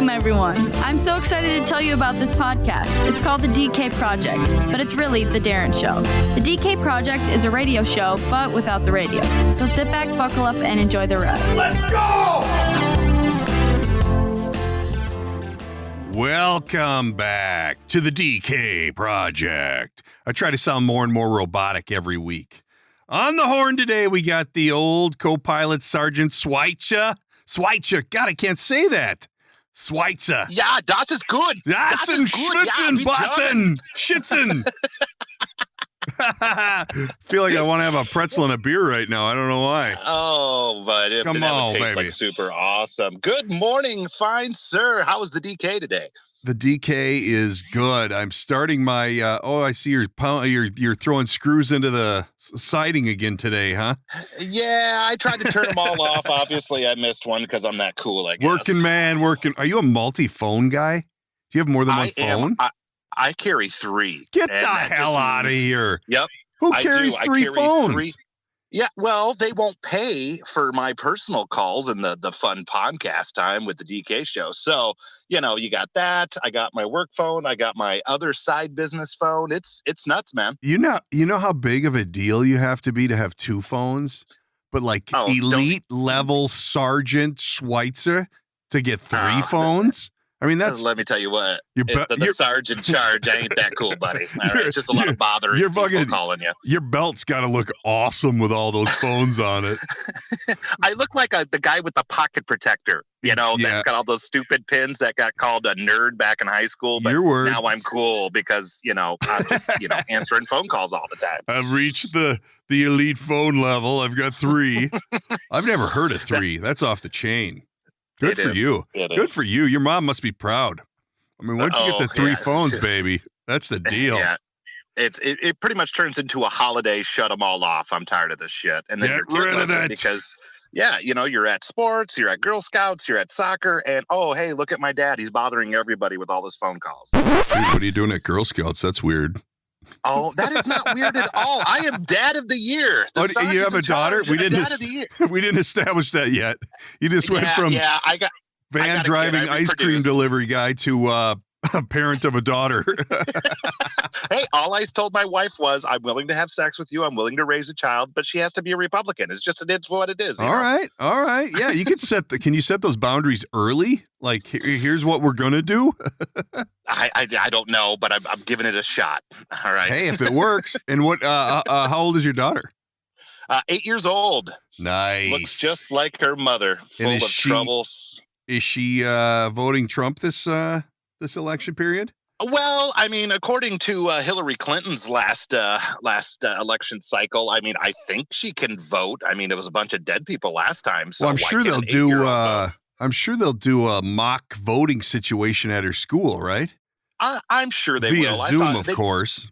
Welcome, everyone. I'm so excited to tell you about this podcast. It's called the DK Project, but it's really the Darren Show. The DK Project is a radio show, but without the radio. So sit back, buckle up, and enjoy the ride. Let's go! Welcome back to the DK Project. I try to sound more and more robotic every week. On the horn today, we got the old co-pilot Sargent Sweitzer. Sweitzer. God, I can't say that. Sweitzer. Yeah, das ist gut. Das ist Schlitzen, Botzen, Schitzen. Feel like I want to have a pretzel and a beer right now. I don't know why. Oh, but it tastes baby. Like super awesome. Good morning, fine sir. How was the DK today? The DK is good. I'm starting my. I see you're throwing screws into the siding again today, huh? Yeah, I tried to turn them all off. Obviously, I missed one because I'm that cool. I guess. Working. Are you a multi-phone guy? Do you have more than one phone? I carry 3. Get the hell out of here. Yep. Who carries 3 phones? 3. Yeah, well, they won't pay for my personal calls and the fun podcast time with the DK show. So, you got that. I got my work phone. I got my other side business phone. It's nuts, man. You know how big of a deal you have to have 2 phones? But like elite level Sargent Sweitzer to get 3 phones? I mean, let me tell you what. The sergeant in charge ain't that cool, buddy. All right, it's just a lot of bothering people calling you. Your belt's got to look awesome with all those phones on it. I look like the guy with the pocket protector. That's got all those stupid pins that got called a nerd back in high school. But now I'm cool because I'm just answering phone calls all the time. I've reached the elite phone level. I've got 3. I've never heard of 3. That's off the chain. Good for you. Good for you. Your mom must be proud. I mean, once you get the 3 phones, baby, that's the deal. Yeah. It pretty much turns into a holiday. Shut them all off. I'm tired of this shit. And then get rid of that because you're at sports, you're at Girl Scouts, you're at soccer, and hey, look at my dad. He's bothering everybody with all his phone calls. Dude, what are you doing at Girl Scouts? That's weird. Oh, that is not weird at all. I am dad of the year. You have a daughter? We didn't establish that yet. You just went from van driving ice cream delivery guy to a parent of a daughter. Hey, all I told my wife was, I'm willing to have sex with you. I'm willing to raise a child, but she has to be a Republican. It's what it is. All right. Yeah, you can can you set those boundaries early? Like, here's what we're going to do? I don't know, but I'm giving it a shot. All right. Hey, if it works. And what? How old is your daughter? 8 years old. Nice. Looks just like her mother. Full of troubles. Is she voting Trump this election period? Well, I mean, according to Hillary Clinton's last election cycle, I mean, I think she can vote. I mean, it was a bunch of dead people last time. So I'm sure they'll do. I'm sure they'll do a mock voting situation at her school, right? I'm sure they will. Via Zoom, of course.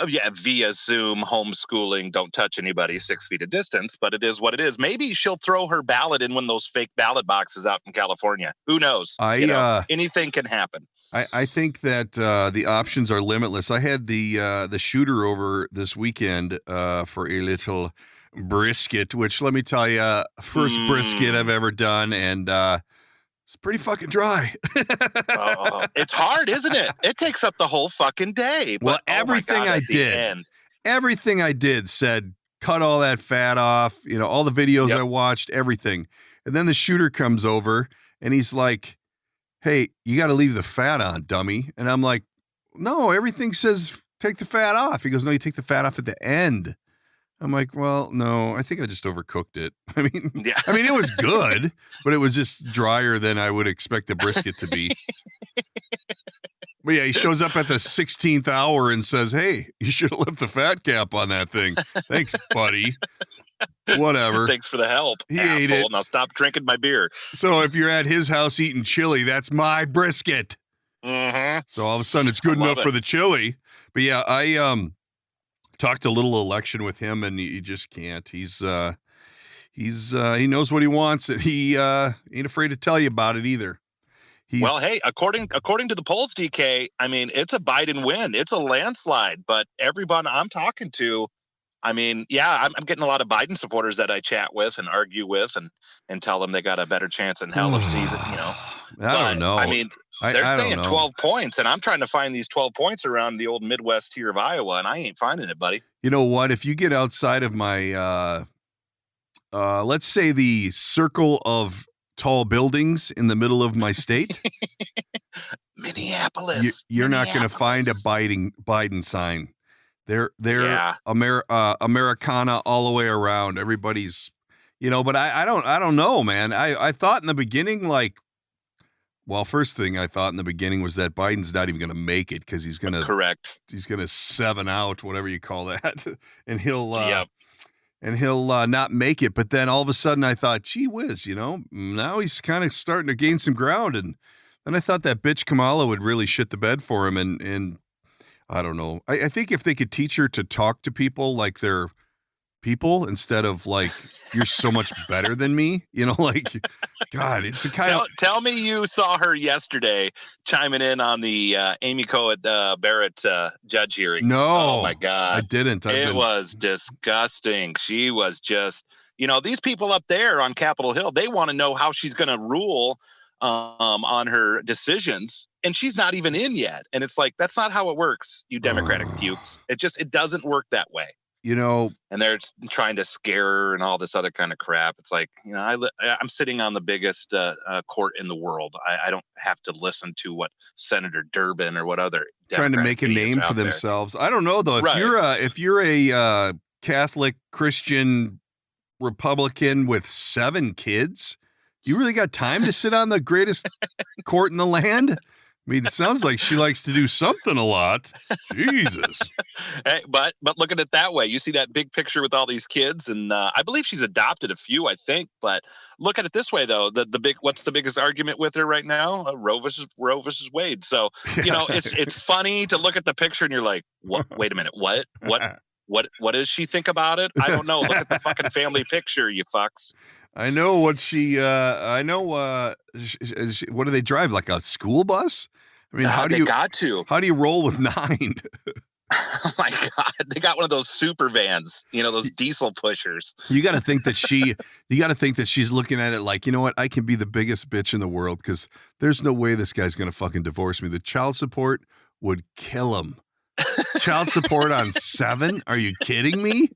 Via Zoom, homeschooling, don't touch anybody 6 feet of distance, but it is what it is. Maybe she'll throw her ballot in one of those fake ballot boxes out in California. Who knows? Anything can happen. I think that the options are limitless. I had the shooter over this weekend for a little brisket, which let me tell you, first brisket I've ever done, and it's pretty fucking dry. It's hard, isn't it? It takes up the whole fucking day. Well, everything I did said cut all that fat off. All the videos I watched, everything. And then the shooter comes over and he's like, "Hey, you got to leave the fat on, dummy." And I'm like, "No, everything says take the fat off." He goes, "No, you take the fat off at the end." I'm like, "Well, no, I think I just overcooked it." I mean, it was good, but it was just drier than I would expect a brisket to be. But yeah, he shows up at the 16th hour and says, "Hey, you should have left the fat cap on that thing." Thanks, buddy. Whatever. Thanks for the help. He ate it. Now stop drinking my beer. So if you're at his house eating chili, that's my brisket. Mm-hmm. So all of a sudden it's good enough for the chili. But yeah, I talked a little election with him, and he just can't. He knows what he wants, and he ain't afraid to tell you about it either. Well, hey, according to the polls, DK, I mean, it's a Biden win. It's a landslide. But everyone I'm talking to, I mean, yeah, I'm getting a lot of Biden supporters that I chat with and argue with and tell them they got a better chance in hell of season, I don't know. I mean, they're saying 12 points, and I'm trying to find these 12 points around the old Midwest here of Iowa, and I ain't finding it, buddy. You know what? If you get outside of my, let's say the circle of tall buildings in the middle of my state, Minneapolis, you're not going to find a Biden sign. They're Americana all the way around. Everybody's, but I don't know, man. I thought in the beginning, first thing I thought in the beginning was that Biden's not even going to make it because he's going to 7 out, whatever you call that, and he'll not make it. But then all of a sudden I thought, gee whiz, now he's kind of starting to gain some ground. And then I thought that bitch Kamala would really shit the bed for him. And I don't know. I think if they could teach her to talk to people like they're people instead of like, you're so much better than me, God, it's a kind of. Tell me you saw her yesterday chiming in on the Amy Cohen Barrett judge hearing. No. Oh my God. I didn't. It was disgusting. She was just, these people up there on Capitol Hill, they want to know how she's going to rule on her decisions. And she's not even in yet. And it's like, that's not how it works, you Democratic pukes. It doesn't work that way. And they're trying to scare her and all this other kind of crap. It's like, I'm sitting on the biggest court in the world. I don't have to listen to what Senator Durbin or what other trying to make a name for themselves. I don't know though. If you're a Catholic Christian Republican with 7 kids, you really got time to sit on the greatest court in the land? I mean, it sounds like she likes to do something a lot. Jesus. Hey, but look at it that way. You see that big picture with all these kids, and I believe she's adopted a few, I think. But look at it this way, though. What's the biggest argument with her right now? Roe versus Wade. So it's funny to look at the picture and you're like, what? Wait a minute, what does she think about it? I don't know. Look at the fucking family picture, you fucks. I know what she. What do they drive? Like a school bus? I mean, how do you roll with 9? Oh my God! They got one of those super vans, those diesel pushers. You got to think that she's looking at it like, you know what? I can be the biggest bitch in the world because there's no way this guy's gonna fucking divorce me. The child support would kill him. Child support on 7? Are you kidding me?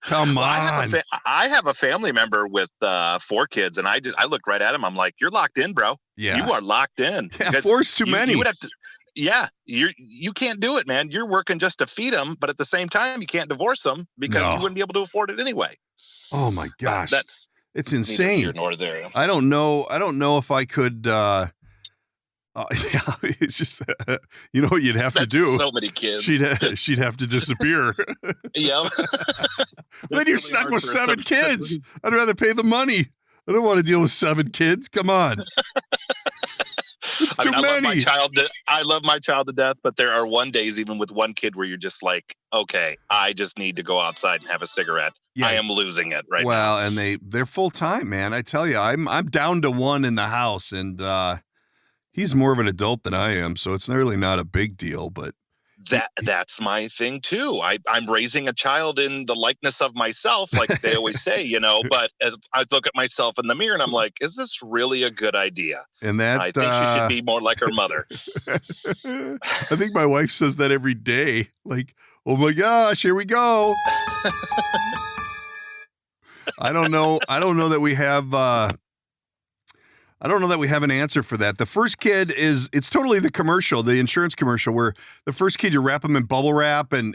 Come on. I have a family member with 4 kids, and I looked right at him. I'm like, you're locked in, bro. Yeah. You are locked in. Yeah, 4's too many. You would have to, you can't do it, man. You're working just to feed them, but at the same time, you can't divorce them because you wouldn't be able to afford it anyway. Oh my gosh. It's insane. Here nor there. I don't know if I could it's just what you'd have to do. So many kids. She'd have to disappear. Yep. Then you're stuck with 7 kids. I'd rather pay the money. I don't want to deal with 7 kids. Come on. It's too many. I love my child to death, but there are days even with 1 kid where you're just like, okay, I just need to go outside and have a cigarette. Yeah. I am losing it right now. Well, and they're full time, man. I tell you, I'm down to 1 in the house, and he's more of an adult than I am, so it's really not a big deal, but that's my thing too. I'm raising a child in the likeness of myself, like they always say, but I look at myself in the mirror and I'm like, is this really a good idea? And I think she should be more like her mother. I think my wife says that every day. Like, oh my gosh, here we go. I don't know that we have an answer for that. The first kid it's totally the commercial, the insurance commercial, where the first kid you wrap them in bubble wrap and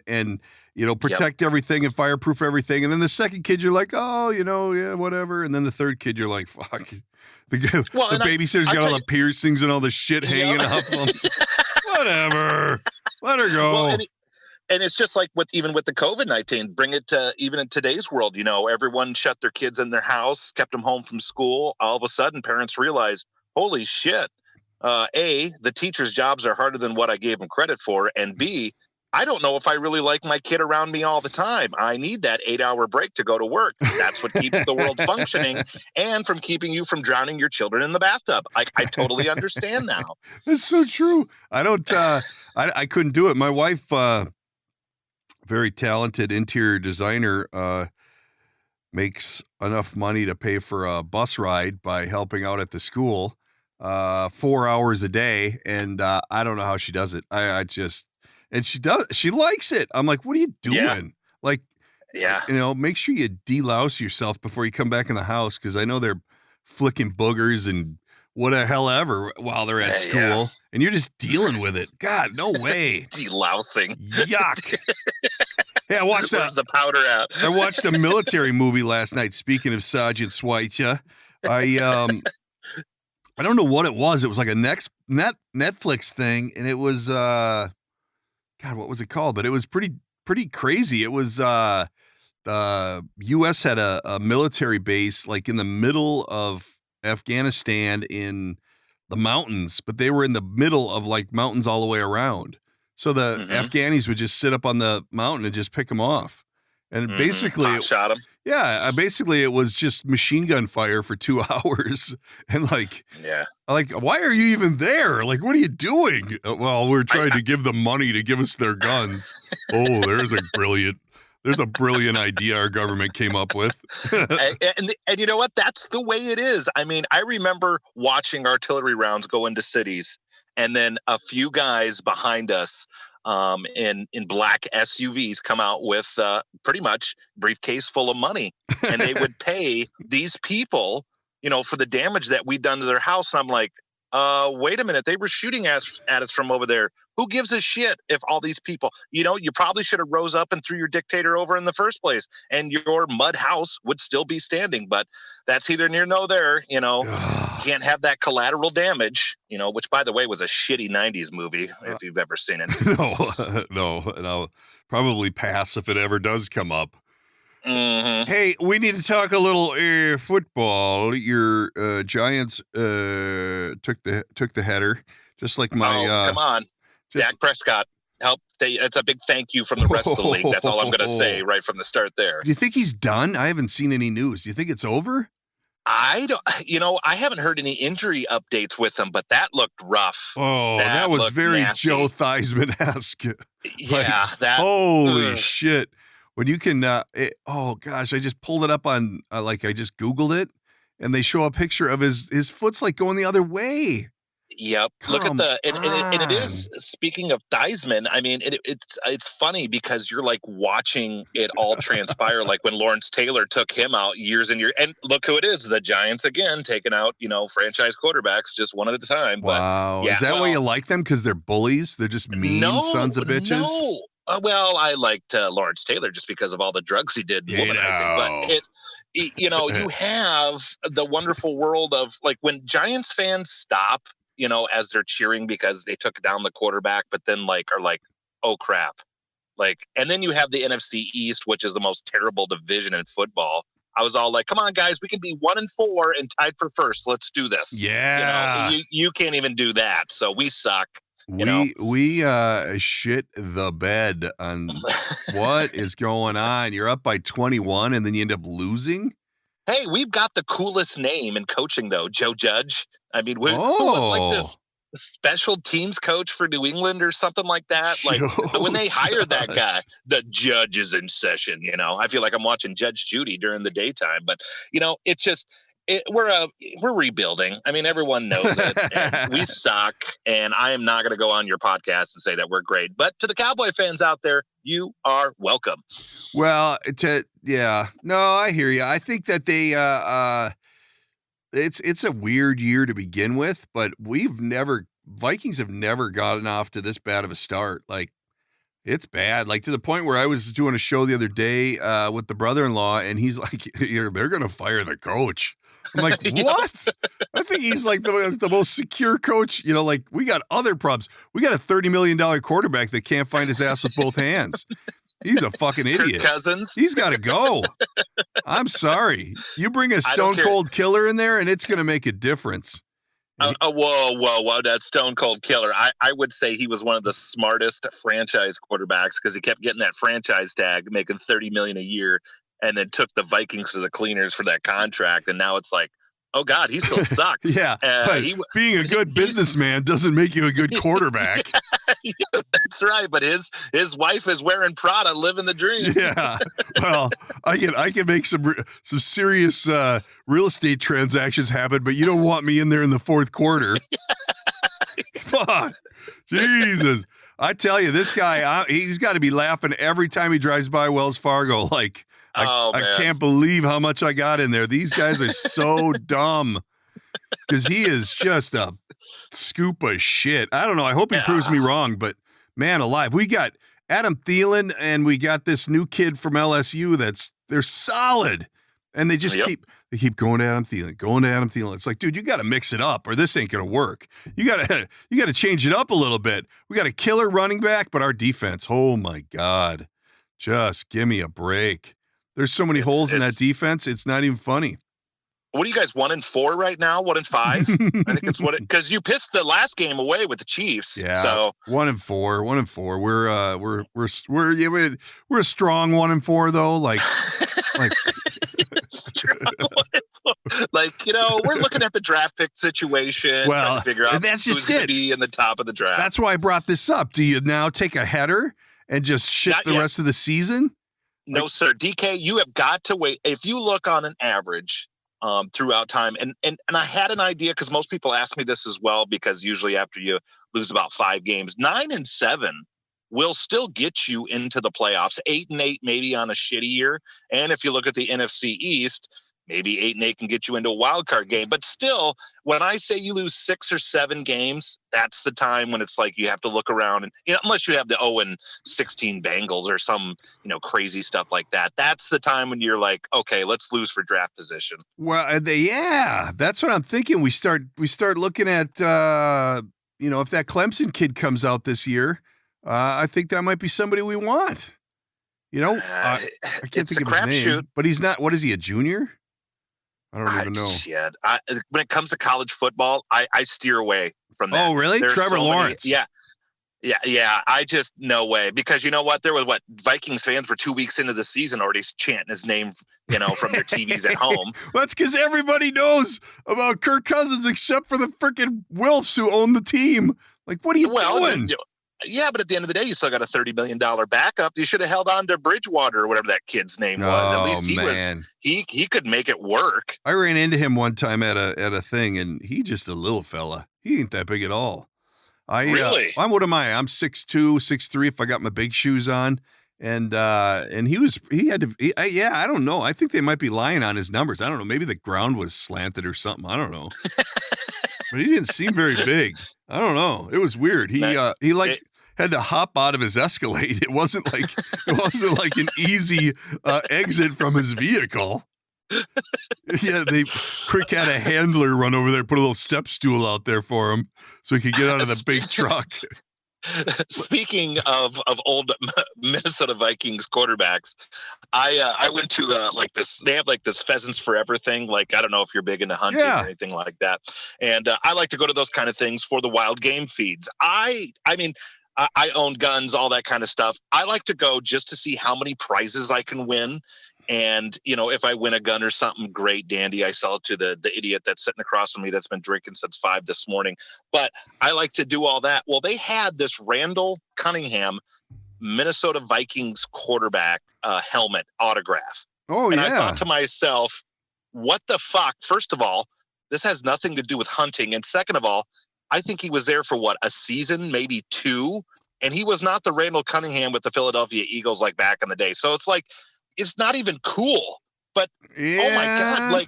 protect everything and fireproof everything. And then the second kid, you're like, oh, yeah, whatever. And then the third kid, you're like, fuck. The babysitter's got all the piercings and all the shit hanging off them. Whatever. Let her go. Well, and it's just like with the COVID-19, bring it to even in today's world, everyone shut their kids in their house, kept them home from school. All of a sudden, parents realize, holy shit, A, the teachers' jobs are harder than what I gave them credit for. And B, I don't know if I really like my kid around me all the time. I need that 8-hour break to go to work. That's what keeps the world functioning and from keeping you from drowning your children in the bathtub. I totally understand now. That's so true. I couldn't do it. My wife, very talented interior designer, makes enough money to pay for a bus ride by helping out at the school. 4 hours a day, and I don't know how she does it. And she likes it. I'm like, what are you doing? Yeah. Like, yeah, make sure you delouse yourself before you come back in the house, because I know they're flicking boogers and what the hell ever while they're at school, and you're just dealing with it. God, no way. Delousing. Yuck. Hey, Where's the powder at? I watched a military movie last night. Speaking of Sargent Sweitzer, I don't know what it was. It was like a Netflix thing, and it was God, what was it called? But it was pretty crazy. It was the U.S. had a military base like in the middle of Afghanistan in the mountains, but they were in the middle of like mountains all the way around. So the Afghanis would just sit up on the mountain and just pick them off. And basically, shot them. Yeah, basically it was just machine gun fire for 2 hours. And like, why are you even there? Like, what are you doing? Well, we're trying to give them money to give us their guns. Oh, there's a brilliant idea our government came up with. and you know what? That's the way it is. I mean, I remember watching artillery rounds go into cities, and then a few guys behind us in black SUVs come out with pretty much briefcase full of money, and they would pay these people, for the damage that we'd done to their house. And I'm like, wait a minute, they were shooting at us from over there. Who gives a shit if all these people, you probably should have rose up and threw your dictator over in the first place, and your mud house would still be standing. But that's either near nor there, can't have that collateral damage, which, by the way, was a shitty 90s movie, if you've ever seen it. No, and I'll probably pass if it ever does come up. Mm-hmm. Hey, we need to talk a little football. Your Giants took the header, just like my. Come on, Dak Prescott. Help! It's a big thank you from the rest of the league. That's all I'm going to say right from the start there. Do you think he's done? I haven't seen any news. Do you think it's over? I don't. I haven't heard any injury updates with him, but that looked rough. Oh, that was very nasty. Joe Theismann-esque. Yeah, holy shit. When you can, oh gosh, I just pulled it up on, I just Googled it, and they show a picture of his foot's like going the other way. Yep. Look at and it is, speaking of Theismann, I mean, it's funny because you're like watching it all transpire, like when Lawrence Taylor took him out years and years, and look who it is, the Giants again, taking out, franchise quarterbacks just one at a time. Wow. But, is that why you like them? Because they're bullies? They're just mean sons of bitches? No. Well, I liked Lawrence Taylor just because of all the drugs he did womanizing. But you have the wonderful world of, like, when Giants fans stop, as they're cheering because they took down the quarterback, but then are like, oh crap. And then you have the NFC East, which is the most terrible division in football. I was all like, come on, guys, we can be 1-4 and tied for first. Let's do this. Yeah. You can't even do that. So we suck. We shit the bed on what is going on. You're up by 21 and then you end up losing. Hey, we've got the coolest name in coaching though, Joe Judge. I mean, who was like this special teams coach for New England or something like that? When they hired that guy, the judge is in session. I feel like I'm watching Judge Judy during the daytime, but it's just. We're rebuilding. I mean, everyone knows it. And we suck, and I am not going to go on your podcast and say that we're great. But to the Cowboy fans out there, you are welcome. Well, no, I hear you. I think that they it's a weird year to begin with, but Vikings have never gotten off to this bad of a start. Like, it's bad. Like, to the point where I was doing a show the other day with the brother-in-law, and he's like, they're going to fire the coach. I'm like, what? I think he's like the most secure coach. We got other problems. We got a $30 million quarterback that can't find his ass with both hands. He's a fucking idiot. Kirk Cousins. He's got to go. I'm sorry. You bring a stone cold killer in there, and it's going to make a difference. Whoa. That stone cold killer. I would say he was one of the smartest franchise quarterbacks because he kept getting that franchise tag, making $30 million a year, and then took the Vikings to the cleaners for that contract. And now it's like, Oh God, he still sucks. Yeah, but being a good businessman doesn't make you a good quarterback. Yeah, that's right. But his wife is wearing Prada, living the dream. Yeah. Well, I can make some serious real estate transactions happen, but you don't want me in there in the fourth quarter. Fuck, Jesus! I tell you, this guy, he's got to be laughing every time he drives by Wells Fargo. Like, I can't believe how much I got in there. These guys are so dumb because he is just a scoop of shit. I don't know. I hope he proves me wrong, but man alive, we got Adam Thielen and we got this new kid from LSU they're solid, and they just keep going to Adam Thielen, It's like, dude, you got to mix it up or this ain't gonna work. You got to change it up a little bit. We got a killer running back, but our defense, oh my God, just give me a break. There's so many holes in that defense. It's not even funny. What are you guys, 1-4 right now? 1-5? I think it's because you pissed the last game away with the Chiefs. Yeah. So 1-4. We're a strong 1-4 though. Like we're looking at the draft pick situation. Well, trying to figure out that's who's just going to be in the top of the draft. That's why I brought this up. Do you now take a header and just shit the rest of the season? No, sir. DK, you have got to wait. If you look on an average throughout time, and I had an idea because most people ask me this as well, because usually after you lose about 5 games, 9-7 will still get you into the playoffs. 8-8 maybe on a shitty year. And if you look at the NFC East, maybe 8-8 can get you into a wild card game. But still, when I say you lose 6 or 7 games, that's the time when it's like you have to look around, and unless you have the 0-16 Bengals or some crazy stuff like that, that's the time when you're like, okay, let's lose for draft position. Well, that's what I'm thinking. We start looking at if that Clemson kid comes out this year, I think that might be somebody we want. I can't think of his name, shoot. But he's not. What is he, a junior? I don't even know. Yeah, when it comes to college football, I steer away from that. Oh, really? Trevor Lawrence. Yeah. I just, no way. Because you know what? There was Vikings fans for 2 weeks into the season already chanting his name, from their TVs at home. Well, that's because everybody knows about Kirk Cousins except for the freaking Wilfs who own the team. Like, what are you doing? Yeah, but at the end of the day, you still got a $30 million backup. You should have held on to Bridgewater or whatever that kid's name was. At least he could make it work. I ran into him one time at a thing, and he just a little fella. He ain't that big at all. Really? What am I? I'm 6'2", 6'3" if I got my big shoes on. And I don't know. I think they might be lying on his numbers. I don't know. Maybe the ground was slanted or something. I don't know. But he didn't seem very big. I don't know. It was weird. He had to hop out of his Escalade. It wasn't like an easy exit from his vehicle. Yeah, they quick had a handler run over there, put a little step stool out there for him so he could get out of the big truck. Speaking of old Minnesota Vikings quarterbacks, I went to this. They have this Pheasants Forever thing. Like, I don't know if you're big into hunting or anything like that. And I like to go to those kind of things for the wild game feeds. I own guns, all that kind of stuff. I like to go just to see how many prizes I can win. And, if I win a gun or something, great, dandy. I sell it to the idiot that's sitting across from me that's been drinking since 5 this morning. But I like to do all that. Well, they had this Randall Cunningham, Minnesota Vikings quarterback helmet autograph. Oh, and I thought to myself, what the fuck? First of all, this has nothing to do with hunting. And second of all, I think he was there for a season, maybe 2. And he was not the Randall Cunningham with the Philadelphia Eagles like back in the day. So it's like, it's not even cool, but oh my God,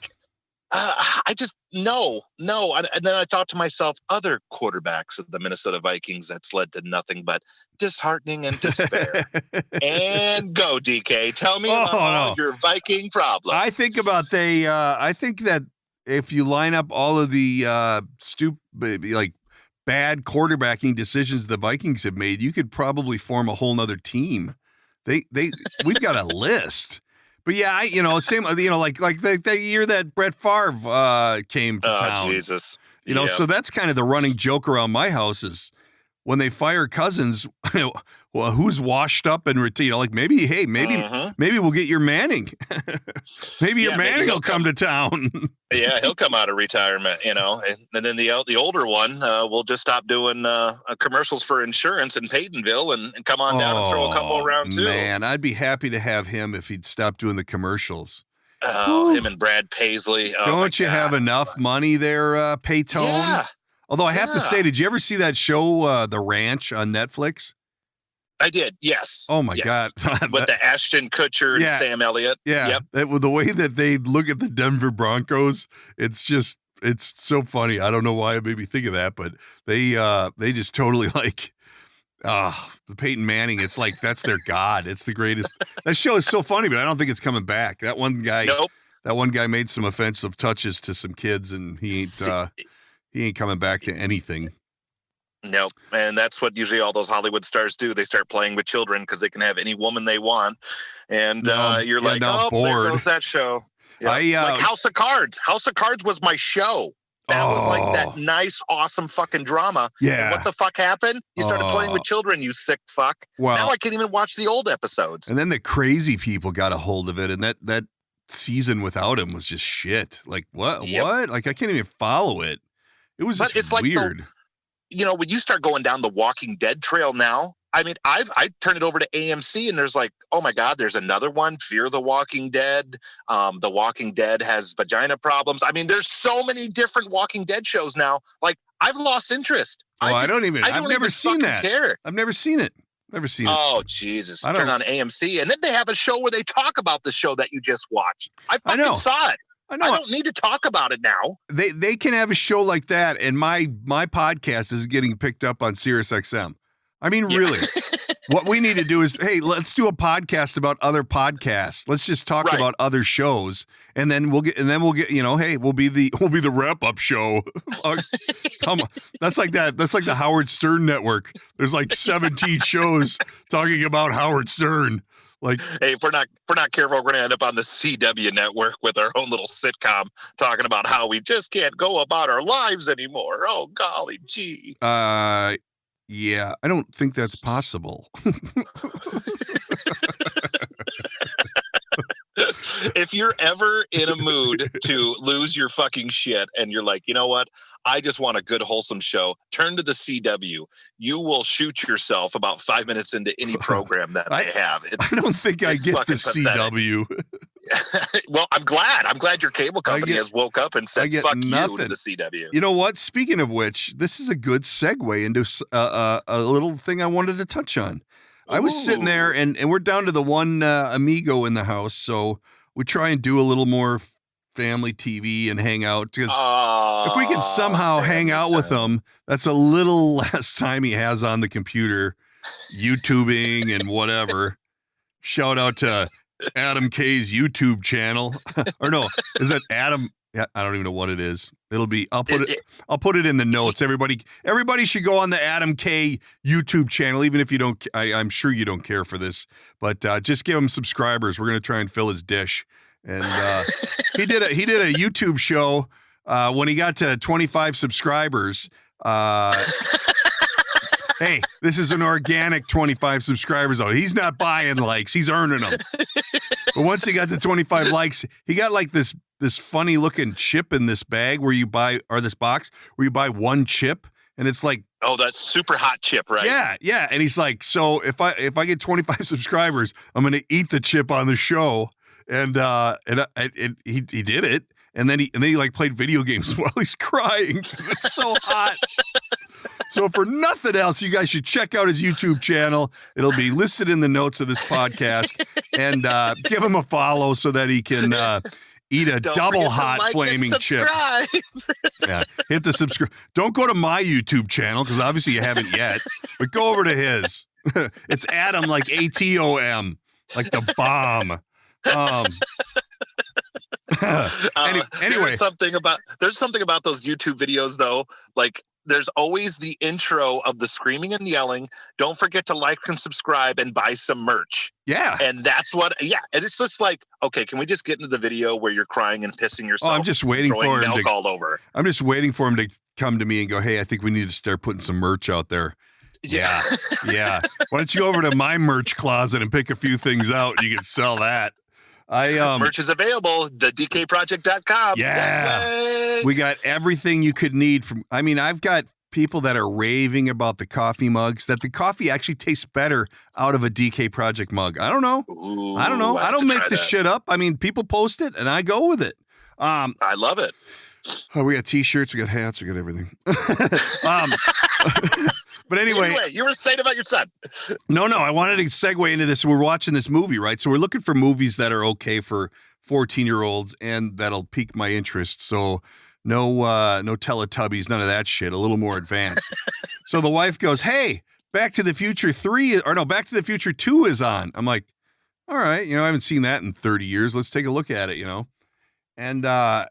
I just, no. And then I thought to myself, other quarterbacks of the Minnesota Vikings, that's led to nothing but disheartening and despair. And go, DK, tell me about your Viking problem. I think that if you line up all of the bad quarterbacking decisions the Vikings have made, you could probably form a whole nother team. We've got a list, but same, like the year that Brett Favre came to town. Jesus. So that's kind of the running joke around my house is when they fire Cousins, well, who's washed up and like maybe we'll get your Manning. Maybe your Manning will come to town. Yeah, he'll come out of retirement, and then the older one will just stop doing commercials for insurance in Peytonville and come on down and throw a couple around too. Man, I'd be happy to have him if he'd stop doing the commercials. Oh, him and Brad Paisley. Don't you have enough money there, Paytone? Yeah. Although I have to say, did you ever see that show, The Ranch, on Netflix? I did, yes. Oh, my God. With the Ashton Kutcher and Sam Elliott. Yeah. Yep. The way that they look at the Denver Broncos, it's so funny. I don't know why it made me think of that, but they just totally like, the Peyton Manning, it's like that's their god. It's the greatest. That show is so funny, but I don't think it's coming back. That one guy made some offensive touches to some kids, and he ain't coming back to anything. Nope. And that's what usually all those Hollywood stars do. They start playing with children because they can have any woman they want. And you're like, oh, bored. There goes that show. Yeah. Like House of Cards. House of Cards was my show. That was like that nice, awesome fucking drama. Yeah. And what the fuck happened? You started playing with children, you sick fuck. Well, now I can't even watch the old episodes. And then the crazy people got a hold of it, and that season without him was just shit. Like, what? Yep. What? Like, I can't even follow it. It was just weird. Like when you start going down the Walking Dead trail now, I mean, I turn it over to AMC and there's like, oh my God, there's another one, Fear the Walking Dead. The Walking Dead has vagina problems. I mean, there's so many different Walking Dead shows now. Like, I've lost interest. I've never seen that. Care. I've never seen it. Oh, Jesus. Turn on AMC. And then they have a show where they talk about the show that you just watched. I fucking saw it. I don't need to talk about it now. They can have a show like that, and my podcast is getting picked up on SiriusXM. I mean, really, what we need to do is, hey, let's do a podcast about other podcasts. Let's just talk about other shows, and then we'll get, hey, we'll be the wrap up show. Come on, that's like that. That's like the Howard Stern network. There's like 17 shows talking about Howard Stern. Like, hey, if we're not careful, we're going to end up on the CW network with our own little sitcom talking about how we just can't go about our lives anymore. Oh, golly gee. Yeah, I don't think that's possible. If you're ever in a mood to lose your fucking shit and you're like, you know what? I just want a good, wholesome show. Turn to the CW. You will shoot yourself about 5 minutes into any program that they have. I don't think I get the CW. Well, I'm glad your cable company has woke up and said, fuck you to the CW. You know what? Speaking of which, this is a good segue into a little thing I wanted to touch on. I was sitting there, and we're down to the one amigo in the house, so we try and do a little more family TV and hang out, because if we can somehow hang out with him, that's a little less time he has on the computer, YouTubing and whatever. Shout out to Adam K's YouTube channel. Or no, is that Adam? Yeah, I don't even know what it is. It'll be, I'll put it in the notes. Everybody should go on the Adam K YouTube channel, even if you don't, I'm sure you don't care for this, but just give him subscribers. We're going to try and fill his dish. And he did a YouTube show when he got to 25 subscribers. Hey, this is an organic 25 subscribers, though. He's not buying likes. He's earning them. But once he got to 25 likes, he got like this funny looking chip in this bag this box where you buy one chip, and it's like, oh, that super hot chip, right? Yeah. And he's like, so if I get 25 subscribers, I'm going to eat the chip on the show. And he did it. And then he like played video games while he's crying because it's so hot. So for nothing else, you guys should check out his YouTube channel. It'll be listed in the notes of this podcast, and give him a follow so that he can eat a double hot flaming chip. Yeah, hit the subscribe. Don't go to my YouTube channel because obviously you haven't yet, but go over to his. It's Adam, like ATOM, like the bomb. Anyway, there's something about those YouTube videos though. Like, there's always the intro of the screaming and yelling. Don't forget to like and subscribe and buy some merch. Yeah. And that's what, and it's just like, okay, can we just get into the video where you're crying and pissing yourself? I'm just waiting for him all over. I'm just waiting for him to come to me and go, hey, I think we need to start putting some merch out there. Yeah. Yeah. Why don't you go over to my merch closet and pick a few things out and you can sell that. Merch is available, the DKProject.com. Yeah. Segway. We got everything you could need I've got people that are raving about the coffee mugs, that the coffee actually tastes better out of a DK Project mug. I don't know. Ooh, I don't make this shit up. I mean, people post it and I go with it. I love it. Oh, we got t-shirts, we got hats, we got everything. But anyway, you were saying about your son. No, I wanted to segue into this. We're watching this movie, right? So we're looking for movies that are okay for 14-year-olds and that'll pique my interest. So no Teletubbies, none of that shit. A little more advanced. So the wife goes, "Hey, Back to the Future 2 is on." I'm like, all right, I haven't seen that in 30 years. Let's take a look at it, And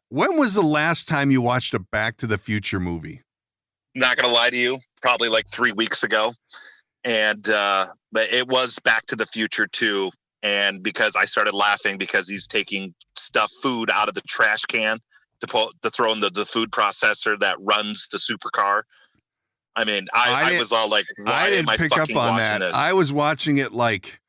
when was the last time you watched a Back to the Future movie? Not going to lie to you, probably like 3 weeks ago. And it was Back to the Future 2. And because I started laughing because he's taking food out of the trash can to throw in the food processor that runs the supercar. I mean, I was all like, why am I pick up on that? This? I was watching it like,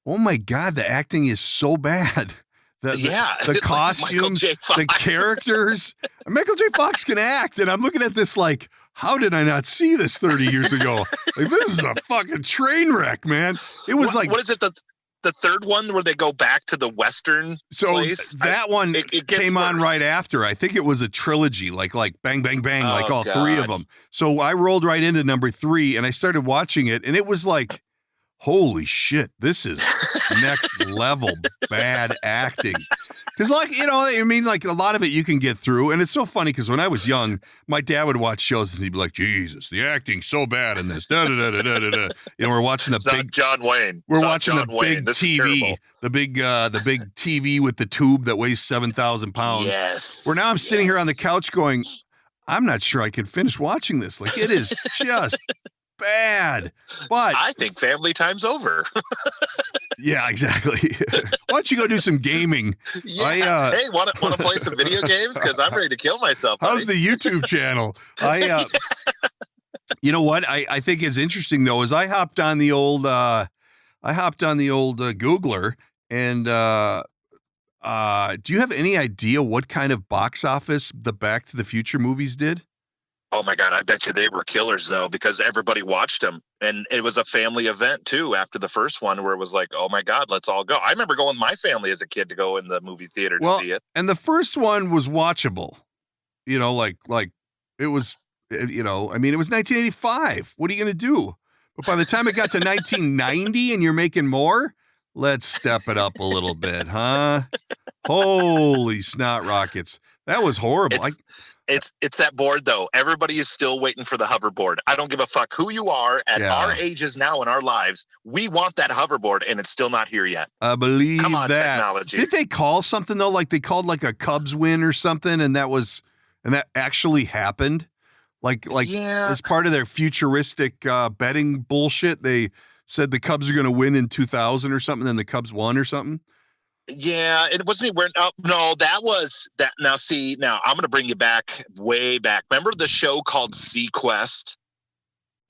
oh my God, the acting is so bad. The costumes, the characters. Michael J. Fox can act, and I'm looking at this like, how did I not see this 30 years ago? Like, this is a fucking train wreck, man. It was what is it? The third one where they go back to the Western place? That one it came on right after. I think it was a trilogy, like bang, bang, bang, like all three of them. So I rolled right into number 3 and I started watching it, and it was like, holy shit, this is next level bad acting. Because like a lot of it you can get through. And it's so funny because when I was young, my dad would watch shows and he'd be like, Jesus, the acting's so bad in this. Da, da, da, da, da, da. We're watching the big John Wayne. We're watching the big TV, the big TV with the tube that weighs 7,000 pounds. Yes. Where now I'm sitting here on the couch going, I'm not sure I can finish watching this. Like, it is just bad. But I think family time's over. Yeah, exactly. Why don't you go do some gaming? Yeah. Hey, want to play some video games? Because I'm ready to kill myself. How's the YouTube channel? You know what? I think it's interesting though. Is I hopped on the old Googler, and do you have any idea what kind of box office the Back to the Future movies did? Oh my God, I bet you they were killers though, because everybody watched them. And it was a family event too after the first one where it was like, oh my God, let's all go. I remember going with my family as a kid to go in the movie theater to see it. And the first one was watchable, like it was, I mean, it was 1985. What are you going to do? But by the time it got to 1990 and you're making more, let's step it up a little bit, huh? Holy snot rockets. That was horrible. It's that board though. Everybody is still waiting for the hoverboard. I don't give a fuck who you are at our ages now in our lives. We want that hoverboard, and it's still not here yet. I believe Come on, that. Technology. Did they call something though? Like they called like a Cubs win or something, and that actually happened. Like as part of their futuristic betting bullshit, they said the Cubs are going to win in 2000 or something, and the Cubs won or something. Yeah, it wasn't where. No, that was that. Now, I'm going to bring you way back. Remember the show called Sequest?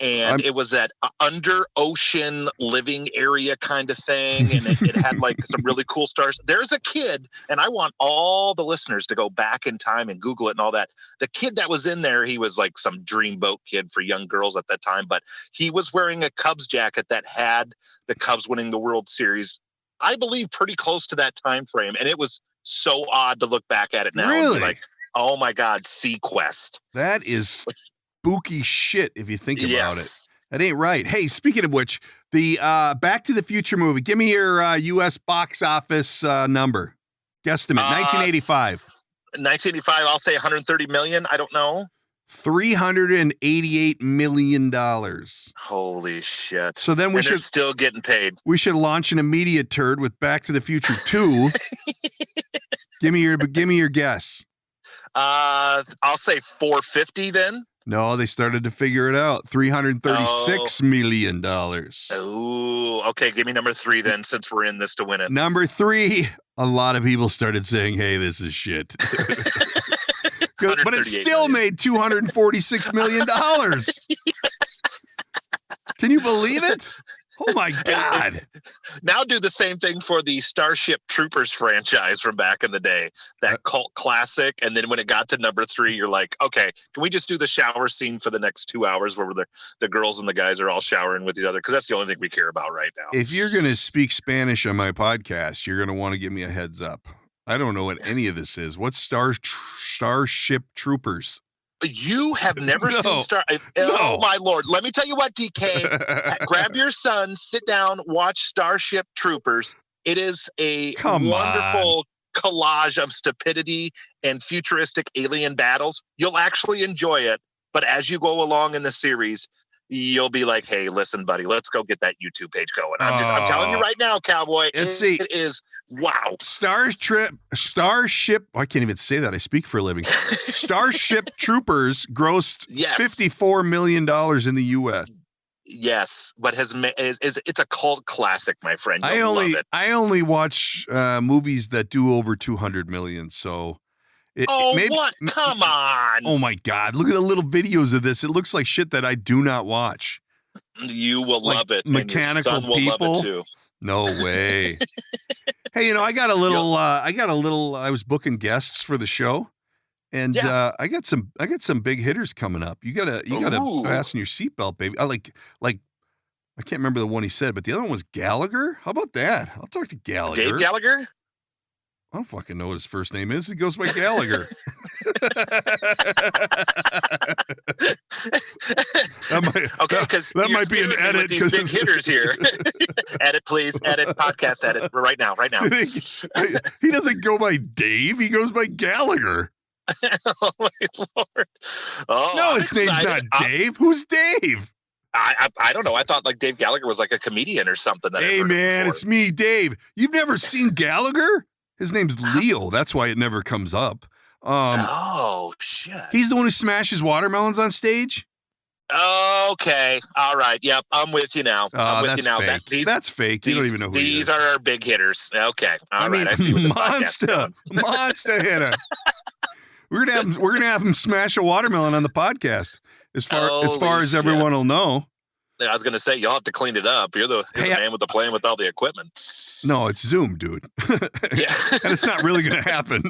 And it was that under ocean living area kind of thing. And it had like some really cool stars. There's a kid, and I want all the listeners to go back in time and Google it and all that. The kid that was in there, he was like some dreamboat kid for young girls at that time, but he was wearing a Cubs jacket that had the Cubs winning the World Series, I believe pretty close to that time frame. And it was so odd to look back at it now. Really? And be like, oh my God, Sequest. That is spooky shit if you think about it. That ain't right. Hey, speaking of which, the Back to the Future movie, give me your U.S. box office number. Guesstimate, 1985. 1985, I'll say 130 million. I don't know. $388 million. Holy shit. So then they're still getting paid. We should launch an immediate turd with Back to the Future 2. Give me your guess. I'll say 450 then. No, they started to figure it out. $336 million. Oh, okay. Give me number 3 then, since we're in this to win it. Number 3, a lot of people started saying, hey, this is shit. But it still made $246 million. Can you believe it? Oh my God. Now do the same thing for the Starship Troopers franchise from back in the day, that cult classic. And then when it got to number 3, you're like, okay, can we just do the shower scene for the next 2 hours where the girls and the guys are all showering with each other? Because that's the only thing we care about right now. If you're going to speak Spanish on my podcast, you're going to want to give me a heads up. I don't know what any of this is. What's Starship Troopers? You have never seen No. Oh, my Lord. Let me tell you what, DK. Grab your son, sit down, watch Starship Troopers. It is a wonderful collage of stupidity and futuristic alien battles. You'll actually enjoy it. But as you go along in the series, you'll be like, hey, listen, buddy, let's go get that YouTube page going. I'm telling you right now, cowboy, it is wow. Starship, I can't even say that. I speak for a living. Starship Troopers grossed $54 million in the U.S. Yes, but it's a cult classic, my friend. I only watch movies that do over 200 million. So, what? Come on! Oh my God! Look at the little videos of this. It looks like shit that I do not watch. You will love it. Mechanical and your son will people. Love it too. No way. Hey, I got a little. I was booking guests for the show, and I got some big hitters coming up. You gotta fasten your seatbelt, baby. I can't remember the one he said, but the other one was Gallagher. How about that? I'll talk to Gallagher. Dave Gallagher? I don't fucking know what his first name is. He goes by Gallagher. that might be an edit. These big hitters here. Edit, please. Edit. Podcast edit. Right now. He doesn't go by Dave. He goes by Gallagher. Oh my Lord! Oh, no, his name's not Dave. Who's Dave? I don't know. I thought like Dave Gallagher was like a comedian or something. Hey man, it's me, Dave. You've never seen Gallagher? His name's Leo. That's why it never comes up. Oh, shit. He's the one who smashes watermelons on stage? Okay. All right. Yep. I'm with you now. Fake. That's fake. You don't even know who he is. These are our big hitters. Okay. All right. I see what the monster hitter. We're gonna have him smash a watermelon on the podcast. As far as everyone will know. I was going to say, you'll have to clean it up. You're the man with the plan with all the equipment. No, it's Zoom, dude. Yeah. And it's not really going to happen.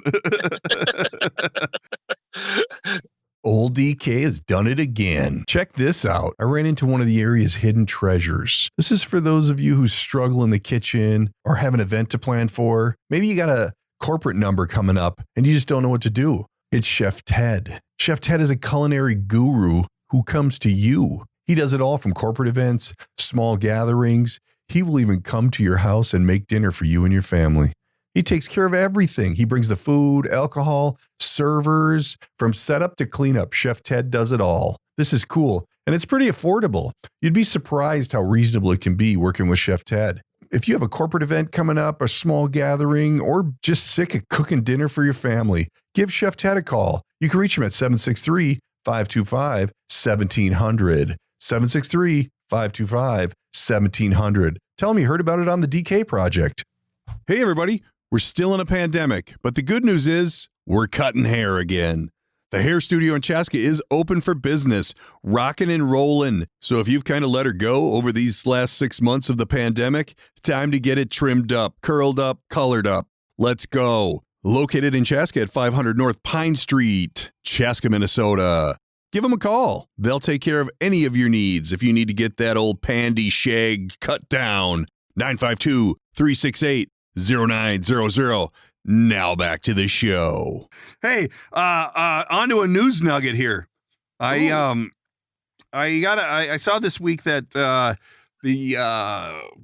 Old DK has done it again. Check this out. I ran into one of the area's hidden treasures. This is for those of you who struggle in the kitchen or have an event to plan for. Maybe you got a corporate number coming up and you just don't know what to do. It's Chef Ted. Chef Ted is a culinary guru who comes to you. He does it all from corporate events, small gatherings. He will even come to your house and make dinner for you and your family. He takes care of everything. He brings the food, alcohol, servers, from setup to cleanup. Chef Ted does it all. This is cool, and it's pretty affordable. You'd be surprised how reasonable it can be working with Chef Ted. If you have a corporate event coming up, a small gathering, or just sick of cooking dinner for your family, give Chef Ted a call. You can reach him at 763-525-1700. 763-525-1700. Tell him you heard about it on the DK Project. Hey, everybody. We're still in a pandemic, but the good news is we're cutting hair again. The hair studio in Chaska is open for business, rocking and rolling. So if you've kind of let her go over these last 6 months of the pandemic, time to get it trimmed up, curled up, colored up. Let's go. Located in Chaska at 500 North Pine Street, Chaska, Minnesota. Give them a call. They'll take care of any of your needs if you need to get that old pandy shag cut down. 952-368-0900. Now back to the show. Hey, on to a news nugget here. I saw this week that the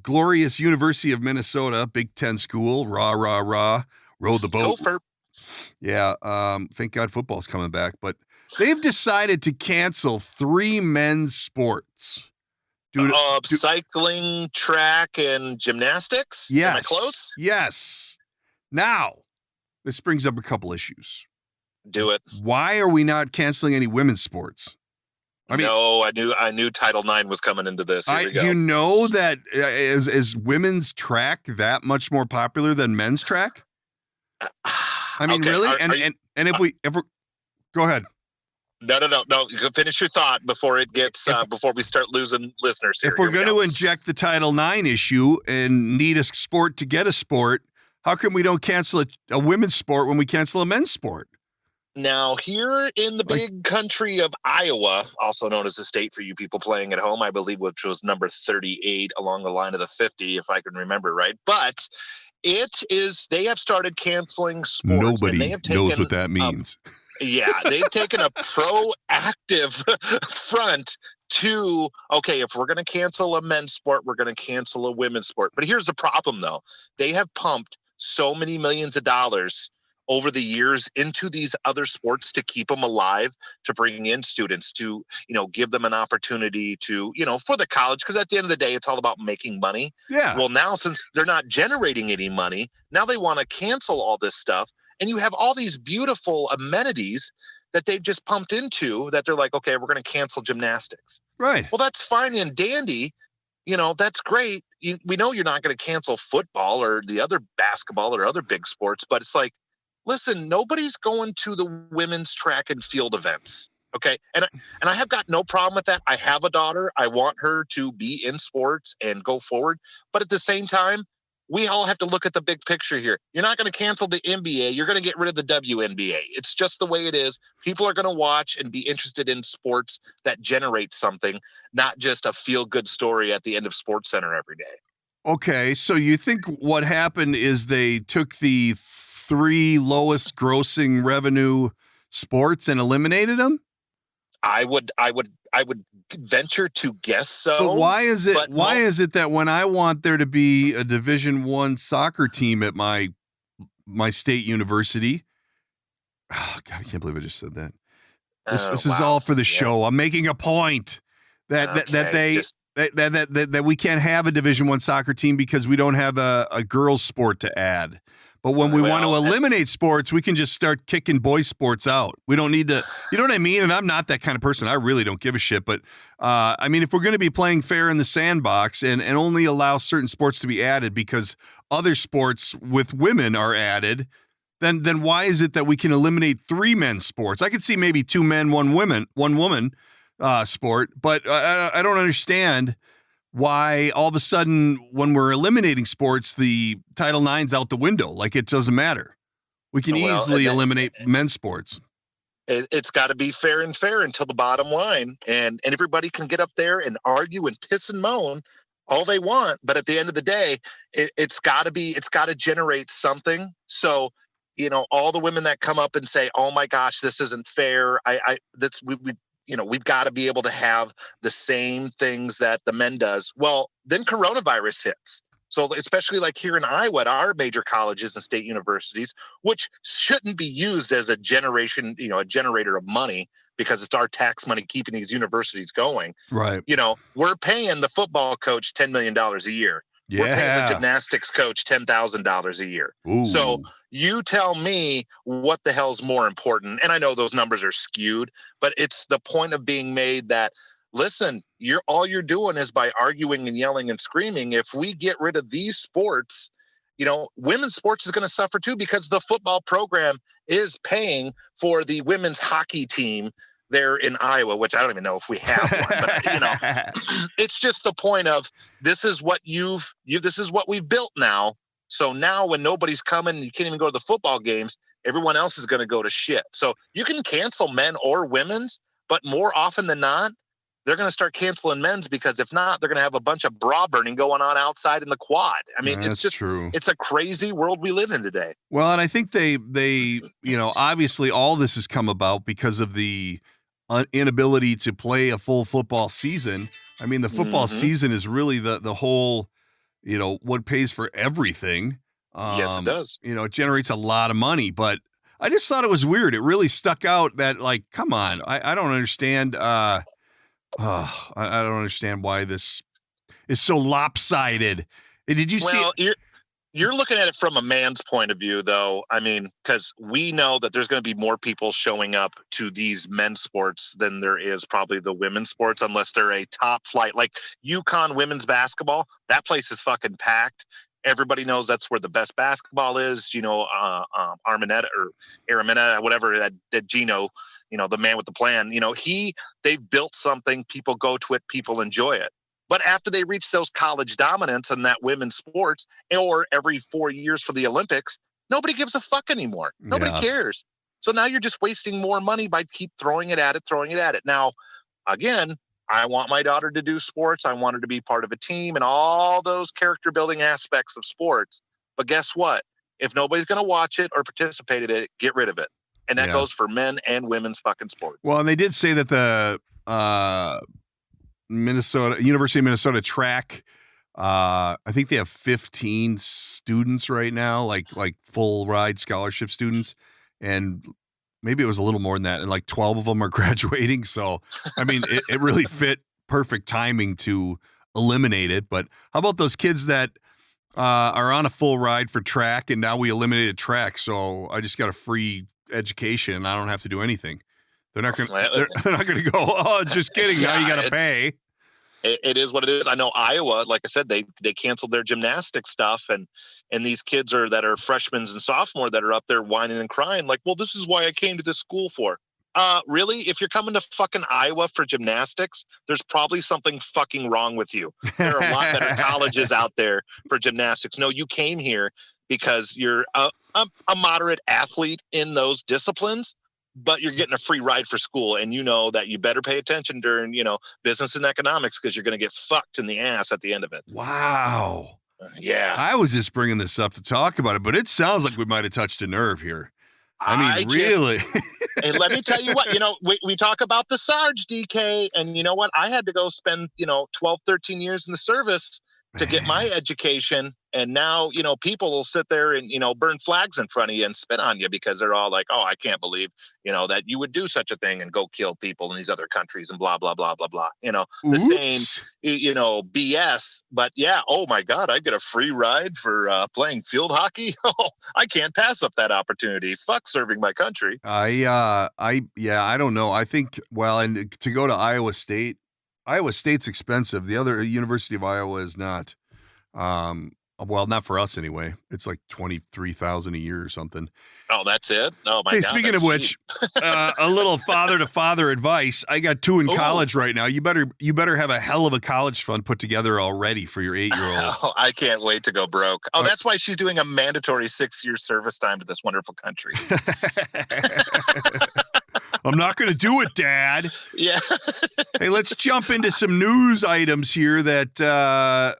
glorious University of Minnesota, Big Ten school, rah, rowed the boat. Yeah, thank God football's coming back, but they've decided to cancel 3 men's sports. Cycling, track, and gymnastics? Yes. Am I close? Yes. Now, this brings up a couple issues. Do it. Why are we not canceling any women's sports? I knew Title IX was coming into this. Here we go. Do you know that is women's track that much more popular than men's track? I mean, okay. really? And if we go ahead. No. You can finish your thought before it gets before we start losing listeners here. If we're going to inject the Title IX issue and need a sport to get a sport, how come we don't cancel a women's sport when we cancel a men's sport? Now, here in the big country of Iowa, also known as the state for you people playing at home, I believe, which was number 38 along the line of the 50, if I can remember right. But they have started canceling sports. Nobody knows what that means. They've taken a proactive front to, okay, if we're going to cancel a men's sport, we're going to cancel a women's sport. But here's the problem, though. They have pumped so many millions of dollars over the years into these other sports to keep them alive, to bring in students, to, give them an opportunity to, for the college, because at the end of the day, it's all about making money. Yeah. Well, now since they're not generating any money, now they want to cancel all this stuff. And you have all these beautiful amenities that they've just pumped into that they're like, okay, we're going to cancel gymnastics. Right. Well, that's fine and dandy. That's great. We know you're not going to cancel football or the other basketball or other big sports, but it's like, listen, nobody's going to the women's track and field events. Okay. And I have got no problem with that. I have a daughter. I want her to be in sports and go forward. But at the same time, we all have to look at the big picture here. You're not going to cancel the NBA. You're going to get rid of the WNBA. It's just the way it is. People are going to watch and be interested in sports that generate something, not just a feel-good story at the end of Sports Center every day. Okay. So you think what happened is they took the 3 lowest grossing revenue sports and eliminated them? I would venture to guess so. So why is it that when I want there to be a Division I soccer team at my state university, oh God, I can't believe I just said that. This is all for the show. I'm making a point that we can't have a Division I soccer team because we don't have a girls sport to add. But when we want to eliminate sports, we can just start kicking boys sports out. We don't need to, you know what I mean? And I'm not that kind of person. I really don't give a shit. But I mean, if we're going to be playing fair in the sandbox and only allow certain sports to be added because other sports with women are added, then why is it that we can eliminate 3 men's sports? I could see maybe 2 men, 1 woman sport, but I don't understand why all of a sudden when we're eliminating sports, the Title IX's out the window. Like it doesn't matter. We can easily eliminate men's sports. It's got to be fair until the bottom line. And everybody can get up there and argue and piss and moan all they want. But at the end of the day, it's got to generate something. So, all the women that come up and say, oh my gosh, this isn't fair. We've got to be able to have the same things that the men does. Well, then coronavirus hits. So especially like here in Iowa, at our major colleges and state universities, which shouldn't be used as a generator of money because it's our tax money keeping these universities going. Right. We're paying the football coach $10 million a year. Yeah. We're paying the gymnastics coach $10,000 a year. Ooh. So you tell me what the hell's more important. And I know those numbers are skewed, but it's the point of being made that, listen, all you're doing is by arguing and yelling and screaming. If we get rid of these sports, women's sports is going to suffer too, because the football program is paying for the women's hockey team there in Iowa, which I don't even know if we have one, but it's just the point of this is what this is what we've built now. So now when nobody's coming, you can't even go to the football games, everyone else is going to go to shit. So you can cancel men or women's, but more often than not, they're going to start canceling men's, because if not, they're going to have a bunch of bra burning going on outside in the quad. I mean, That's it's just true. It's a crazy world we live in today. Well, and I think they obviously all this has come about because of the inability to play a full football season. I mean, the football season is really the whole, what pays for everything. Yes, it does. It generates a lot of money, but I just thought it was weird. It really stuck out that, like, come on, I don't understand. I don't understand why this is so lopsided. Did you see? Well, you're looking at it from a man's point of view, though. I mean, because we know that there's going to be more people showing up to these men's sports than there is probably the women's sports, unless they're a top flight. Like UConn women's basketball, that place is fucking packed. Everybody knows that's where the best basketball is. Arminetta or Aramina, whatever that Gino, the man with the plan, they've built something, people go to it, people enjoy it. But after they reach those college dominance in that women's sports, or every 4 years for the Olympics, nobody gives a fuck anymore. Nobody cares. So now you're just wasting more money by keep throwing it at it. Now, again, I want my daughter to do sports. I want her to be part of a team and all those character building aspects of sports. But guess what? If nobody's going to watch it or participate in it, get rid of it. And that goes for men and women's fucking sports. Well, and they did say that the University of Minnesota track, I think they have 15 students right now, like full ride scholarship students. And maybe it was a little more than that. And like 12 of them are graduating. So, I mean, it really fit perfect timing to eliminate it. But how about those kids that are on a full ride for track, and now we eliminated track, so I just got a free education and I don't have to do anything. They're not going to go, oh, just kidding. Now you got to pay. It is what it is. I know Iowa, like I said, they canceled their gymnastics stuff, and these kids that are freshmen and sophomore that are up there whining and crying like, well, this is why I came to this school for. Really? If you're coming to fucking Iowa for gymnastics, there's probably something fucking wrong with you. There are a lot better colleges out there for gymnastics. No, you came here because you're a moderate athlete in those disciplines, but you're getting a free ride for school. And you know that you better pay attention during, business and economics, because you're going to get fucked in the ass at the end of it. Wow. Yeah. I was just bringing this up to talk about it, but it sounds like we might have touched a nerve here. I mean, really? And let me tell you what, we talk about the Sarge, DK, and you know what? I had to go spend, 12, 13 years in the service to get my education. And now, people will sit there and, burn flags in front of you and spit on you because they're all like, oh, I can't believe, that you would do such a thing and go kill people in these other countries and blah, blah, blah, blah, blah. The same, BS. But yeah, oh my God, I get a free ride for playing field hockey. Oh, I can't pass up that opportunity. Fuck serving my country. I don't know. I think, and to go to Iowa State's expensive. The other University of Iowa is not. Well, not for us anyway. It's like $23,000 a year or something. Oh, that's it? Oh my God. Hey, speaking of which, a little father to father advice. I got 2 in college right now. You better have a hell of a college fund put together already for your 8-year-old. Oh, I can't wait to go broke. Oh, that's why she's doing a mandatory 6-year service time to this wonderful country. I'm not going to do it, Dad. Yeah. Hey, let's jump into some news items here that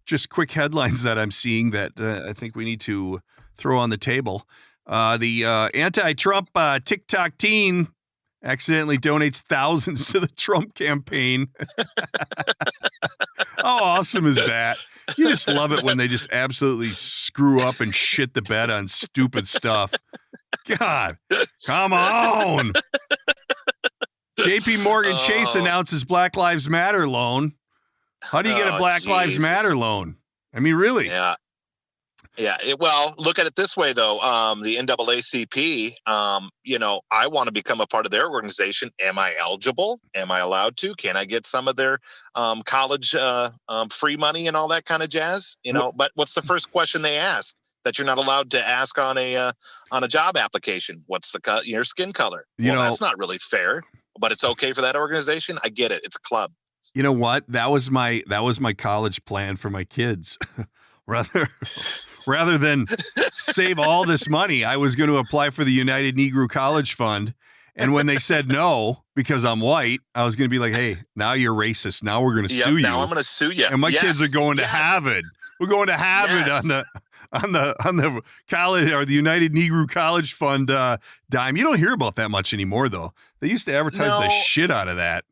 just quick headlines that I'm seeing that I think we need to throw on the table. The anti-Trump TikTok teen accidentally donates thousands to the Trump campaign. How awesome is that? You just love it when they just absolutely screw up and shit the bed on stupid stuff. God, come on. JP Morgan Chase announces Black Lives Matter loan. How do you get a Black Lives Matter loan? I mean, really? Yeah. Yeah. Well, look at it this way, though. The NAACP, I want to become a part of their organization. Am I eligible? Am I allowed to? Can I get some of their college free money and all that kind of jazz? But what's the first question they ask that you're not allowed to ask on a job application? What's your skin color? That's not really fair, but it's okay for that organization. I get it. It's a club. You know what? That was my college plan for my kids. Rather than save all this money, I was going to apply for the United Negro College Fund. And when they said no, because I'm white, I was going to be like, hey, now you're racist. Now we're going to sue you. Now I'm going to sue you. And my kids are going to Harvard. We're going to Harvard on the college or the United Negro College Fund dime. You don't hear about that much anymore, though. They used to advertise the shit out of that.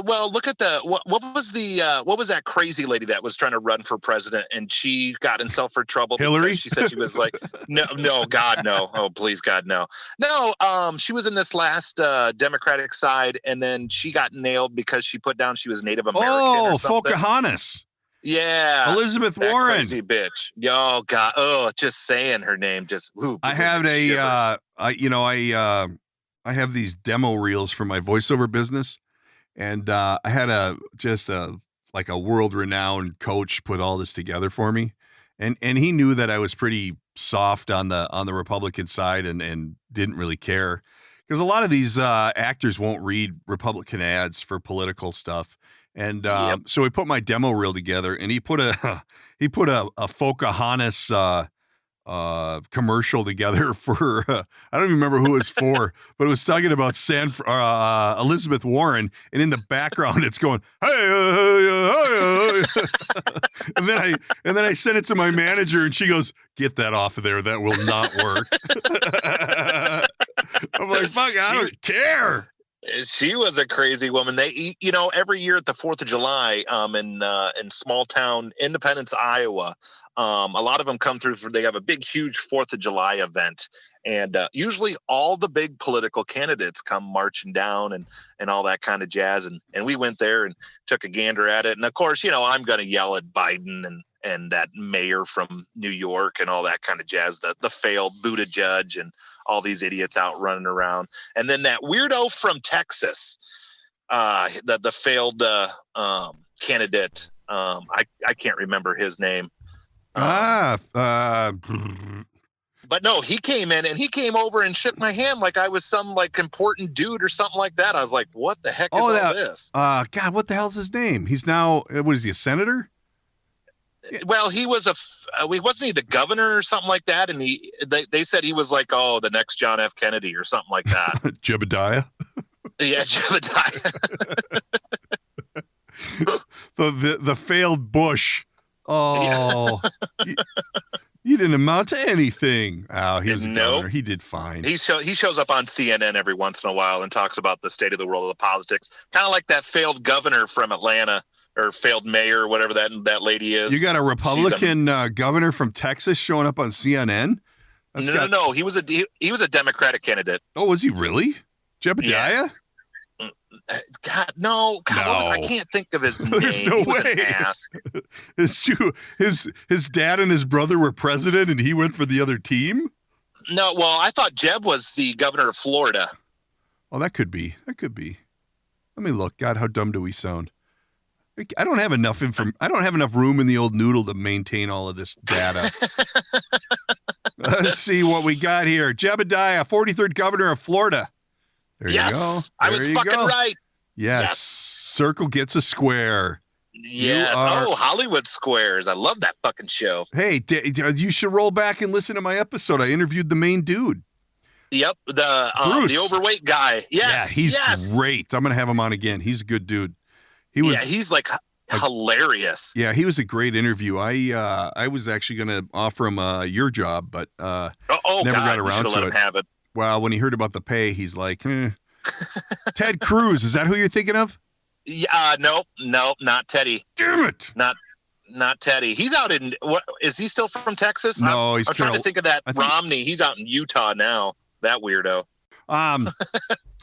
Well, look at what was that crazy lady that was trying to run for president and she got herself for trouble? Hillary? She said she was like, no, God, no. Oh, please, God, no. No, she was in this last Democratic side, and then she got nailed because she put down she was Native American. Oh, Pocahontas. Yeah. Elizabeth Warren. Crazy bitch. Oh, God. Oh, just saysaying her name just. I have I have these demo reels for my voiceover business. And I had a world-renowned coach put all this together for me, and he knew that I was pretty soft on the Republican side and didn't really care. because a lot of these actors won't read Republican ads for political stuff. And so he put my demo reel together, and he put a Pocahontas commercial together for I don't even remember who it was for, but it was talking about Elizabeth Warren, and in the background it's going hey, and then I sent it to my manager, and she goes, "Get that off of there. That will not work." I'm like, "Fuck, I don't care." She was a crazy woman. They, every year at the 4th of July, in small town Independence, Iowa, a lot of them come through. They have a big, huge 4th of July event, and usually all the big political candidates come marching down and all that kind of jazz. And we went there and took a gander at it. And of course, I'm going to yell at Biden and that mayor from New York and all that kind of jazz. The failed Buttigieg and all these idiots out running around. And then that weirdo from Texas, the failed candidate. I can't remember his name. But no, he came in and he came over and shook my hand like I was some like important dude or something like that. I was like, what the heck is all this? God, what the hell's his name? He's now, what is he, a senator? Well, he was wasn't he the governor or something like that? And they said he was like, the next John F. Kennedy or something like that. Jebediah? Yeah, Jebediah. the failed Bush. Oh, yeah. You didn't amount to anything. Oh, he was a governor. He did fine. He shows up on CNN every once in a while and talks about the state of the world of the politics. Kind of like that failed governor from Atlanta. Or failed mayor, or whatever that lady is. You got a Republican governor from Texas showing up on CNN? No. He was a Democratic candidate. Oh, was he really? Jebediah? Yeah. God, no. God, no. I can't think of his name. There's no way. It's true. His dad and his brother were president, and he went for the other team? No, well, I thought Jeb was the governor of Florida. Oh, that could be. Let me look. God, how dumb do we sound? I don't have enough I don't have enough room in the old noodle to maintain all of this data. Let's see what we got here. Jebediah, 43rd governor of Florida. There you go. I was fucking right. Yes. Circle gets a square. Yes. Hollywood Squares. I love that fucking show. Hey, you should roll back and listen to my episode. I interviewed the main dude. Yep. The overweight guy. Yes. Yeah, he's great. I'm going to have him on again. He's a good dude. He's like hilarious. Yeah, he was a great interview. I was actually going to offer him your job, but never got around to it. Have it. Well, when he heard about the pay, he's like, Ted Cruz, is that who you're thinking of? Yeah, no, not Teddy. Damn it. Not Teddy. He's out in what? Is he still from Texas? No, I'm trying to think of that Romney. He's out in Utah now. That weirdo.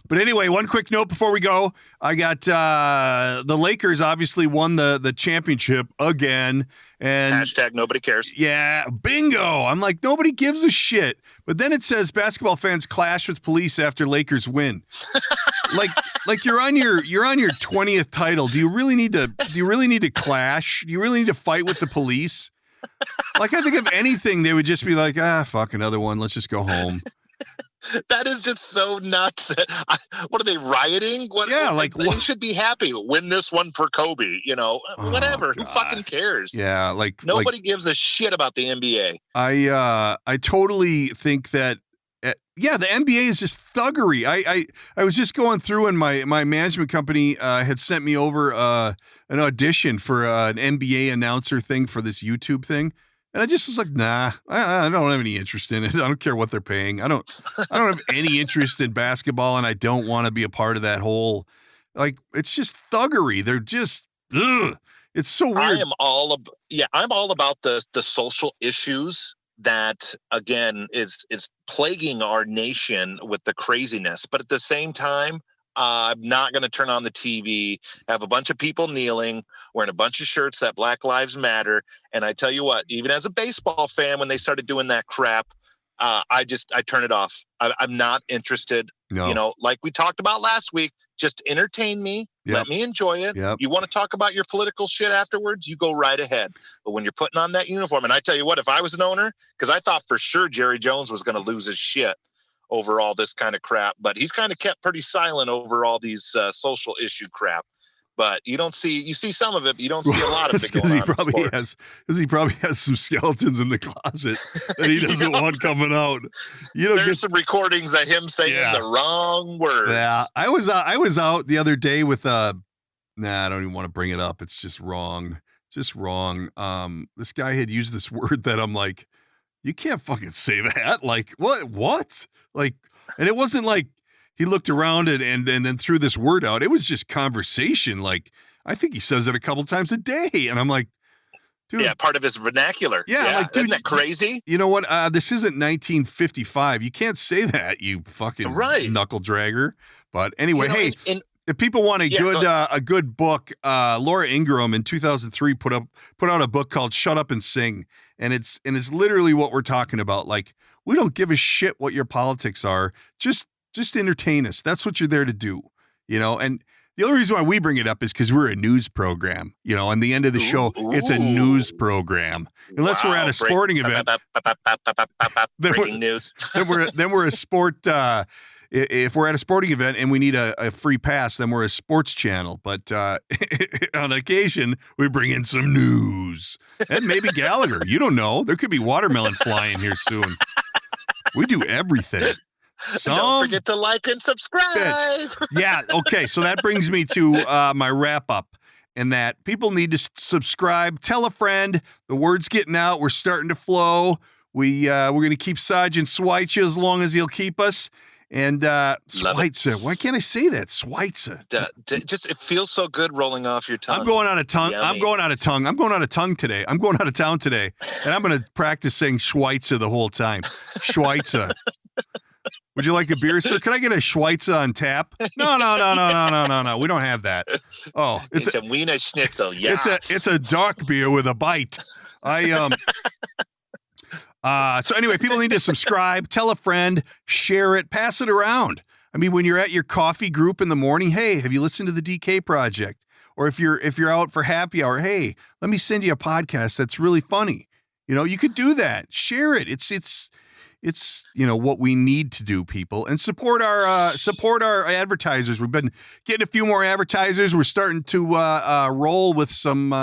But anyway, one quick note before we go. I got the Lakers obviously won the championship again. And hashtag nobody cares. Yeah, bingo. I'm like, nobody gives a shit. But then it says basketball fans clash with police after Lakers win. like you're on your 20th title. Do you really need to clash? Do you really need to fight with the police? Like, I think if anything, they would just be like, fuck, another one. Let's just go home. That is just so nuts. What are they rioting? They should be happy. Win this one for Kobe. Whatever. Who fucking cares? Yeah, nobody gives a shit about the NBA. I totally think that. The NBA is just thuggery. I was just going through, and my management company had sent me over an audition for an NBA announcer thing for this YouTube thing. And I just was like, nah, I don't have any interest in it. I don't care what they're paying. I don't have any interest in basketball, and I don't want to be a part of that whole, it's just thuggery. They're just, it's so weird. I'm all about the social issues that, again, is plaguing our nation with the craziness. But at the same time, I'm not going to turn on the TV, have a bunch of people kneeling, wearing a bunch of shirts that Black Lives Matter. And I tell you what, even as a baseball fan, when they started doing that crap, I turn it off. I'm not interested. No. Like we talked about last week, just entertain me. Yep. Let me enjoy it. Yep. You want to talk about your political shit afterwards, you go right ahead. But when you're putting on that uniform, and I tell you what, if I was an owner, because I thought for sure Jerry Jones was going to lose his shit over all this kind of crap, but he's kind of kept pretty silent over all these social issue crap. But you see some of it, but you don't see a lot of it going on in sports. Because he probably has some skeletons in the closet that he doesn't want coming out. There's some recordings of him saying the wrong words. Yeah, I was out the other day with I don't even want to bring it up. It's just wrong. Just wrong. This guy had used this word that I'm like, you can't fucking say that. Like, what? Like, and it wasn't like he looked around and then threw this word out. It was just conversation. Like, I think he says it a couple times a day. And I'm like, dude. Yeah, part of his vernacular. Yeah, like, dude, isn't that crazy? You know what? This isn't 1955. You can't say that, you fucking knuckle dragger. But anyway, if people want a good book, Laura Ingraham in 2003 put out a book called "Shut Up and Sing," and it's literally what we're talking about. Like, we don't give a shit what your politics are. Just entertain us. That's what you're there to do, And the only reason why we bring it up is because we're a news program, and the end of the show, it's a news program. Unless we're at a sporting event. Breaking news. then we're a sport. If we're at a sporting event and we need a free pass, then we're a sports channel. But on occasion, we bring in some news. And maybe Gallagher. You don't know. There could be watermelon flying here soon. We do everything. Don't forget to like and subscribe. Yeah. Okay. So that brings me to my wrap up, and that people need to subscribe. Tell a friend. The word's getting out. We're starting to flow. We're going to keep Sargent Sweitzer as long as he'll keep us. And Sweitzer. Why can't I say that? Sweitzer. Just it feels so good rolling off your tongue. I'm going out of tongue. Yummy. I'm going out of tongue. I'm going out of tongue today. I'm going out of town today, and I'm going to practice saying Schweitzer the whole time. Schweitzer. Would you like a beer, sir? Can I get a Schweitzer on tap? No. We don't have that. Oh, it's a Wiener Schnitzel. Yeah. It's a dark beer with a bite. So anyway, people need to subscribe, tell a friend, share it, pass it around. I mean, when you're at your coffee group in the morning, hey, have you listened to the DK Project? Or if you're out for happy hour, hey, let me send you a podcast that's really funny. You could do that. Share it. It's what we need to do, people, and support our advertisers. We've been getting a few more advertisers. We're starting to roll with some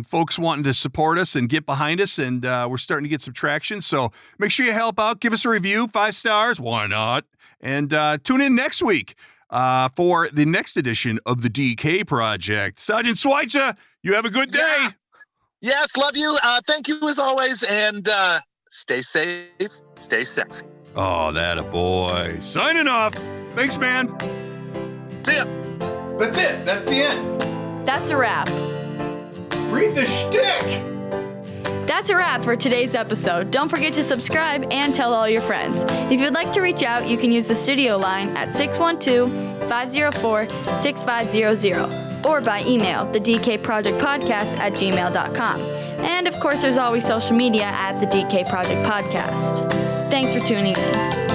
folks wanting to support us and get behind us, and we're starting to get some traction. So make sure you help out. Give us a review, 5 stars. Why not? And tune in next week for the next edition of the DK Project. Sargent Sweitzer, you have a good day. Yeah. Yes, love you. Thank you as always, and stay safe, stay sexy. Oh, that a boy. Signing off. Thanks, man. See ya. That's it. That's the end. That's a wrap. Read the shtick. That's a wrap for today's episode. Don't forget to subscribe and tell all your friends. If you'd like to reach out, you can use the studio line at 612-504-6500 or by email, thedkprojectpodcast@gmail.com. And of course, there's always social media at the DK Project Podcast. Thanks for tuning in.